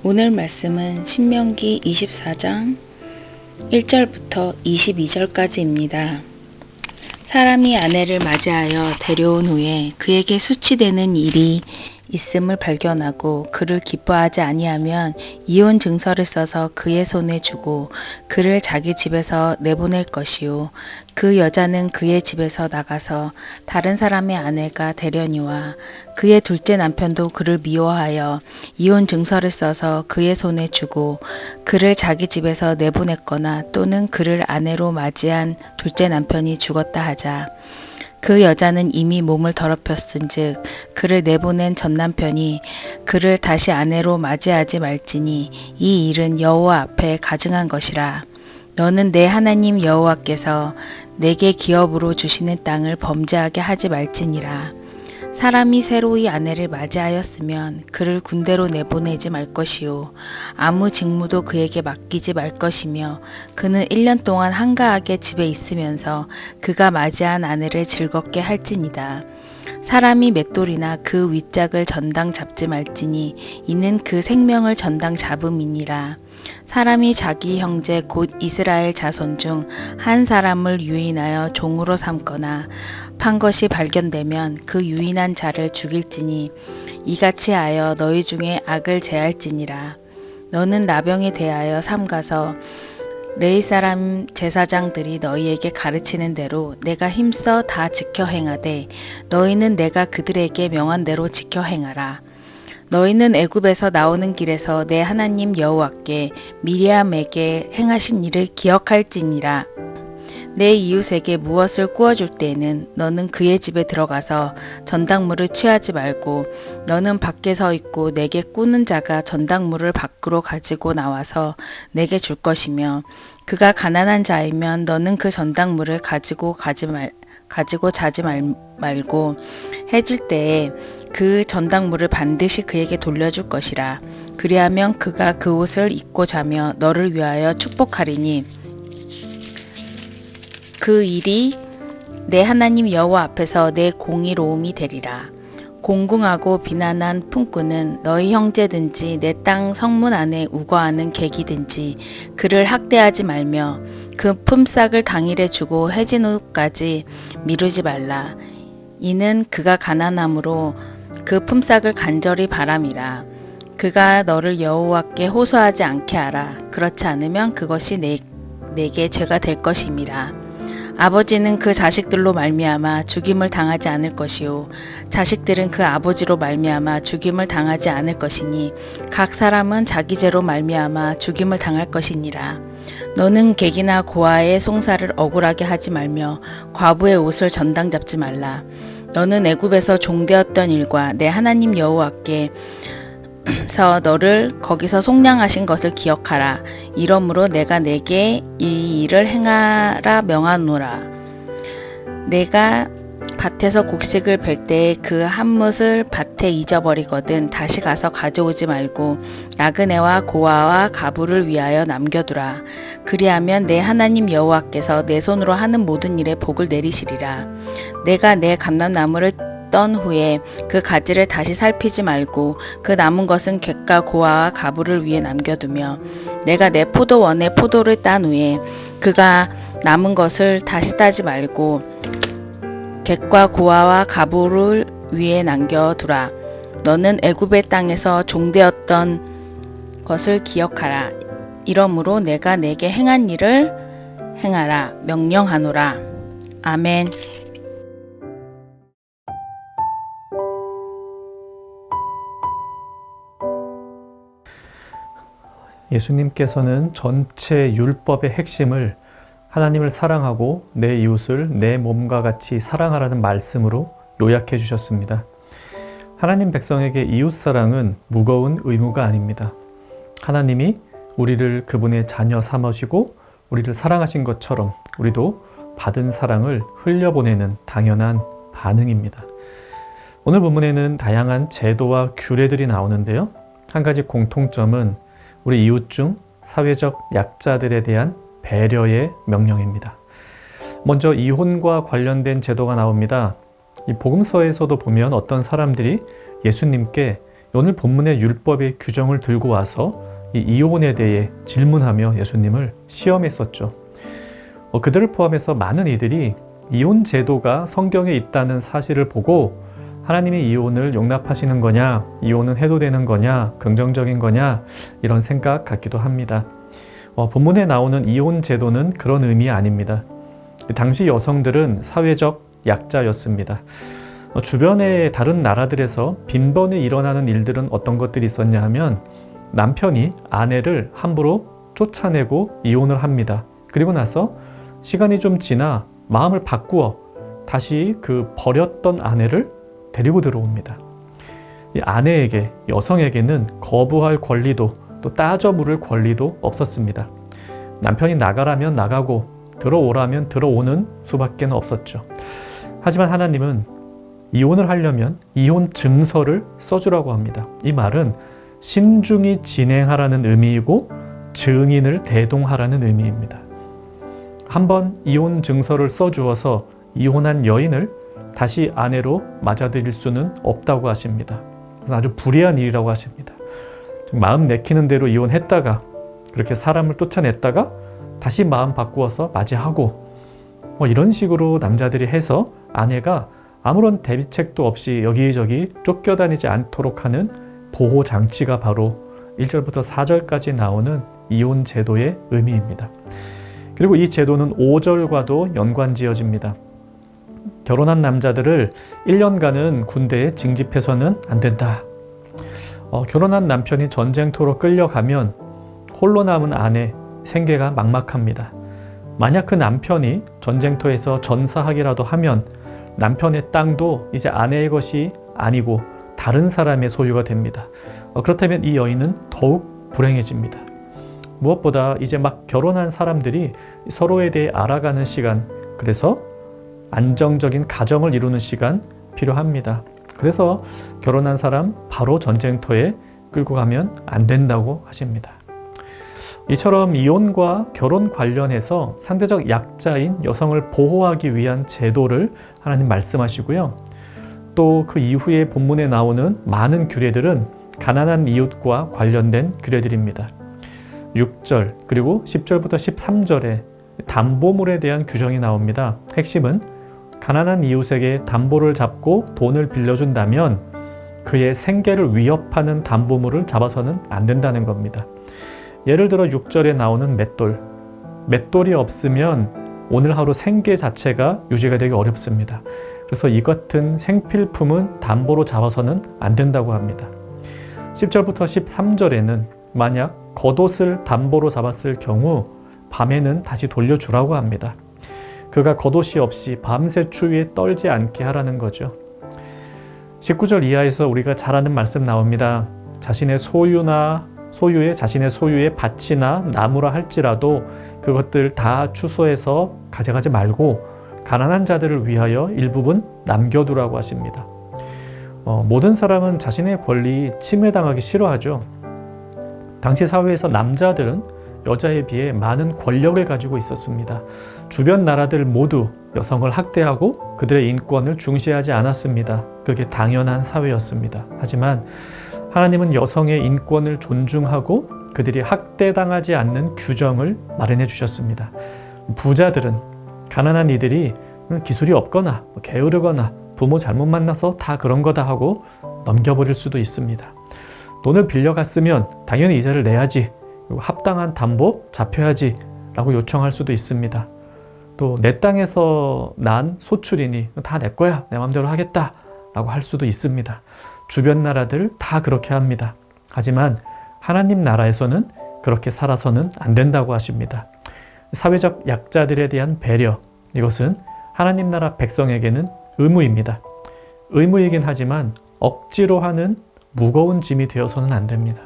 오늘 말씀은 신명기 24장 1절부터 22절까지입니다. 사람이 아내를 맞이하여 데려온 후에 그에게 수치되는 일이 있음을 발견하고 그를 기뻐하지 아니하면 이혼 증서를 써서 그의 손에 주고 그를 자기 집에서 내보낼 것이요 그 여자는 그의 집에서 나가서 다른 사람의 아내가 되려니와 그의 둘째 남편도 그를 미워하여 이혼 증서를 써서 그의 손에 주고 그를 자기 집에서 내보냈거나 또는 그를 아내로 맞이한 둘째 남편이 죽었다 하자. 그 여자는 이미 몸을 더럽혔은즉 그를 내보낸 전 남편이 그를 다시 아내로 맞이하지 말지니 이 일은 여호와 앞에 가증한 것이라. 너는 내 하나님 여호와께서 내게 기업으로 주시는 땅을 범죄하게 하지 말지니라. 사람이 새로이 아내를 맞이하였으면 그를 군대로 내보내지 말 것이요 아무 직무도 그에게 맡기지 말 것이며 그는 1년 동안 한가하게 집에 있으면서 그가 맞이한 아내를 즐겁게 할지니다. 사람이 맷돌이나 그 윗짝을 전당 잡지 말지니 이는 그 생명을 전당 잡음이니라. 사람이 자기 형제 곧 이스라엘 자손 중 한 사람을 유인하여 종으로 삼거나 판 것이 발견되면 그 유인한 자를 죽일지니 이같이 하여 너희 중에 악을 제할지니라. 너는 나병에 대하여 삼가서 레위 사람 제사장들이 너희에게 가르치는 대로 내가 힘써 다 지켜 행하되 너희는 내가 그들에게 명한 대로 지켜 행하라. 너희는 애굽에서 나오는 길에서 내 하나님 여호와께 미리암에게 행하신 일을 기억할지니라. 내 이웃에게 무엇을 구워줄 때에는 너는 그의 집에 들어가서 전당물을 취하지 말고 너는 밖에 서 있고 내게 꾸는 자가 전당물을 밖으로 가지고 나와서 내게 줄 것이며 그가 가난한 자이면 너는 그 전당물을 가지고 자지 말고 해질 때에 그 전당물을 반드시 그에게 돌려줄 것이라. 그리하면 그가 그 옷을 입고 자며 너를 위하여 축복하리니 그 일이 내 하나님 여호와 앞에서 내 공의로움이 되리라. 공궁하고 비난한 품꾼은 너희 형제든지 내 땅 성문 안에 우거하는 객이든지 그를 학대하지 말며 그 품삯을 당일에 주고 해진 후까지 미루지 말라. 이는 그가 가난함으로 그 품삯을 간절히 바람이라. 그가 너를 여호와께 호소하지 않게 하라. 그렇지 않으면 그것이 내게 죄가 될 것임이라. 아버지는 그 자식들로 말미암아 죽임을 당하지 않을 것이요 자식들은 그 아버지로 말미암아 죽임을 당하지 않을 것이니 각 사람은 자기 죄로 말미암아 죽임을 당할 것이니라. 너는 객이나 고아의 송사를 억울하게 하지 말며 과부의 옷을 전당 잡지 말라. 너는 애굽에서 종되었던 일과 내 하나님 여호와께 서 너를 거기서 속량하신 것을 기억하라. 이러므로 내가 내게 이 일을 행하라 명하노라. 내가 밭에서 곡식을 벨 때에 그 한뭇을 밭에 잊어버리거든 다시 가서 가져오지 말고 나그네와 고아와 가부를 위하여 남겨두라. 그리하면 내 하나님 여호와께서 내 손으로 하는 모든 일에 복을 내리시리라. 내가 내 감람나무를 떤 후에 그 가지를 다시 살피지 말고 그 남은 것은 객과 고아와 가부를 위해 남겨두며 내가 내 포도원에 포도를 딴 후에 그가 남은 것을 다시 따지 말고 객과 고아와 가부를 위해 남겨두라. 너는 애굽의 땅에서 종되었던 것을 기억하라. 이러므로 내가 내게 행한 일을 행하라 명령하노라. 아멘. 예수님께서는 전체 율법의 핵심을 하나님을 사랑하고 내 이웃을 내 몸과 같이 사랑하라는 말씀으로 요약해 주셨습니다. 하나님 백성에게 이웃사랑은 무거운 의무가 아닙니다. 하나님이 우리를 그분의 자녀 삼으시고 우리를 사랑하신 것처럼 우리도 받은 사랑을 흘려보내는 당연한 반응입니다. 오늘 본문에는 다양한 제도와 규례들이 나오는데요. 한 가지 공통점은 우리 이웃 중 사회적 약자들에 대한 배려의 명령입니다. 먼저 이혼과 관련된 제도가 나옵니다. 이 복음서에서도 보면 어떤 사람들이 예수님께 오늘 본문의 율법의 규정을 들고 와서 이 이혼에 대해 질문하며 예수님을 시험했었죠. 그들을 포함해서 많은 이들이 이혼 제도가 성경에 있다는 사실을 보고 하나님이 이혼을 용납하시는 거냐, 이혼은 해도 되는 거냐, 긍정적인 거냐, 이런 생각 같기도 합니다. 본문에 나오는 이혼 제도는 그런 의미 아닙니다. 당시 여성들은 사회적 약자였습니다. 주변의 다른 나라들에서 빈번히 일어나는 일들은 어떤 것들이 있었냐 하면 남편이 아내를 함부로 쫓아내고 이혼을 합니다. 그리고 나서 시간이 좀 지나 마음을 바꾸어 다시 그 버렸던 아내를 데리고 들어옵니다. 이 아내에게, 여성에게는 거부할 권리도 또 따져 물을 권리도 없었습니다. 남편이 나가라면 나가고 들어오라면 들어오는 수밖에 없었죠. 하지만 하나님은 이혼을 하려면 이혼 증서를 써주라고 합니다. 이 말은 신중히 진행하라는 의미이고 증인을 대동하라는 의미입니다. 한번 이혼 증서를 써주어서 이혼한 여인을 다시 아내로 맞아들일 수는 없다고 하십니다. 그래서 아주 불의한 일이라고 하십니다. 마음 내키는 대로 이혼했다가 그렇게 사람을 쫓아냈다가 다시 마음 바꾸어서 맞이하고 이런 식으로 남자들이 해서 아내가 아무런 대비책도 없이 여기저기 쫓겨다니지 않도록 하는 보호 장치가 바로 1절부터 4절까지 나오는 이혼 제도의 의미입니다. 그리고 이 제도는 5절과도 연관지어집니다. 결혼한 남자들을 1년간은 군대에 징집해서는 안 된다. 결혼한 남편이 전쟁터로 끌려가면 홀로 남은 아내 생계가 막막합니다. 만약 그 남편이 전쟁터에서 전사하기라도 하면 남편의 땅도 이제 아내의 것이 아니고 다른 사람의 소유가 됩니다. 그렇다면 이 여인은 더욱 불행해집니다. 무엇보다 이제 막 결혼한 사람들이 서로에 대해 알아가는 시간, 그래서 안정적인 가정을 이루는 시간 필요합니다. 그래서 결혼한 사람 바로 전쟁터에 끌고 가면 안 된다고 하십니다. 이처럼 이혼과 결혼 관련해서 상대적 약자인 여성을 보호하기 위한 제도를 하나님 말씀하시고요. 또 그 이후에 본문에 나오는 많은 규례들은 가난한 이웃과 관련된 규례들입니다. 6절 그리고 10절부터 13절에 담보물에 대한 규정이 나옵니다. 핵심은 가난한 이웃에게 담보를 잡고 돈을 빌려준다면 그의 생계를 위협하는 담보물을 잡아서는 안 된다는 겁니다. 예를 들어 6절에 나오는 맷돌이 없으면 오늘 하루 생계 자체가 유지가 되기 어렵습니다. 그래서 이 같은 생필품은 담보로 잡아서는 안 된다고 합니다. 10절부터 13절에는 만약 겉옷을 담보로 잡았을 경우 밤에는 다시 돌려주라고 합니다. 그가 겉옷이 없이 밤새 추위에 떨지 않게 하라는 거죠. 19절 이하에서 우리가 잘 아는 말씀 나옵니다. 자신의 소유의 밭이나 나무라 할지라도 그것들 다 추수해서 가져가지 말고 가난한 자들을 위하여 일부분 남겨두라고 하십니다. 모든 사람은 자신의 권리 침해당하기 싫어하죠. 당시 사회에서 남자들은 여자에 비해 많은 권력을 가지고 있었습니다. 주변 나라들 모두 여성을 학대하고 그들의 인권을 중시하지 않았습니다. 그게 당연한 사회였습니다. 하지만 하나님은 여성의 인권을 존중하고 그들이 학대당하지 않는 규정을 마련해 주셨습니다. 부자들은 가난한 이들이 기술이 없거나 게으르거나 부모 잘못 만나서 다 그런 거다 하고 넘겨버릴 수도 있습니다. 돈을 빌려갔으면 당연히 이자를 내야지, 그리고 합당한 담보 잡혀야지 라고 요청할 수도 있습니다. 또 내 땅에서 난 소출이니 다 내 거야, 내 마음대로 하겠다 라고 할 수도 있습니다. 주변 나라들 다 그렇게 합니다. 하지만 하나님 나라에서는 그렇게 살아서는 안 된다고 하십니다. 사회적 약자들에 대한 배려, 이것은 하나님 나라 백성에게는 의무입니다. 의무이긴 하지만 억지로 하는 무거운 짐이 되어서는 안 됩니다.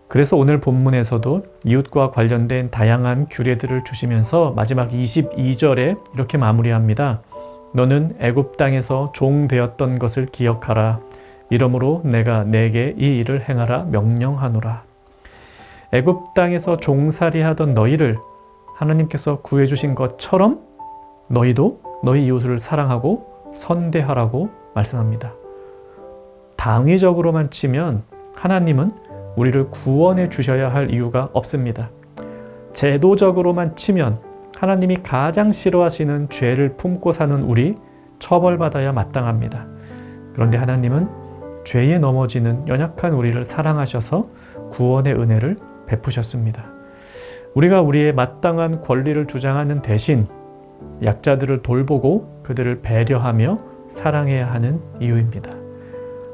그래서 오늘 본문에서도 이웃과 관련된 다양한 규례들을 주시면서 마지막 22절에 이렇게 마무리합니다. 너는 애굽 땅에서 종 되었던 것을 기억하라. 이러므로 내가 내게 이 일을 행하라 명령하노라. 애굽 땅에서 종살이하던 너희를 하나님께서 구해주신 것처럼 너희도 너희 이웃을 사랑하고 선대하라고 말씀합니다. 당위적으로만 치면 하나님은 우리를 구원해 주셔야 할 이유가 없습니다. 제도적으로만 치면 하나님이 가장 싫어하시는 죄를 품고 사는 우리 처벌받아야 마땅합니다. 그런데 하나님은 죄에 넘어지는 연약한 우리를 사랑하셔서 구원의 은혜를 베푸셨습니다. 우리가 우리의 마땅한 권리를 주장하는 대신 약자들을 돌보고 그들을 배려하며 사랑해야 하는 이유입니다.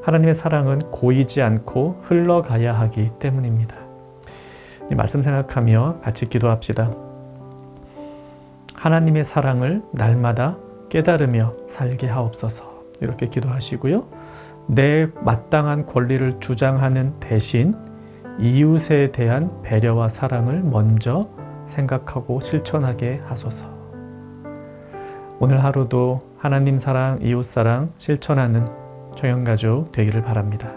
하나님의 사랑은 고이지 않고 흘러가야 하기 때문입니다. 이 말씀 생각하며 같이 기도합시다. 하나님의 사랑을 날마다 깨달으며 살게 하옵소서. 이렇게 기도하시고요. 내 마땅한 권리를 주장하는 대신 이웃에 대한 배려와 사랑을 먼저 생각하고 실천하게 하소서. 오늘 하루도 하나님 사랑, 이웃 사랑 실천하는 청년가족 되기를 바랍니다.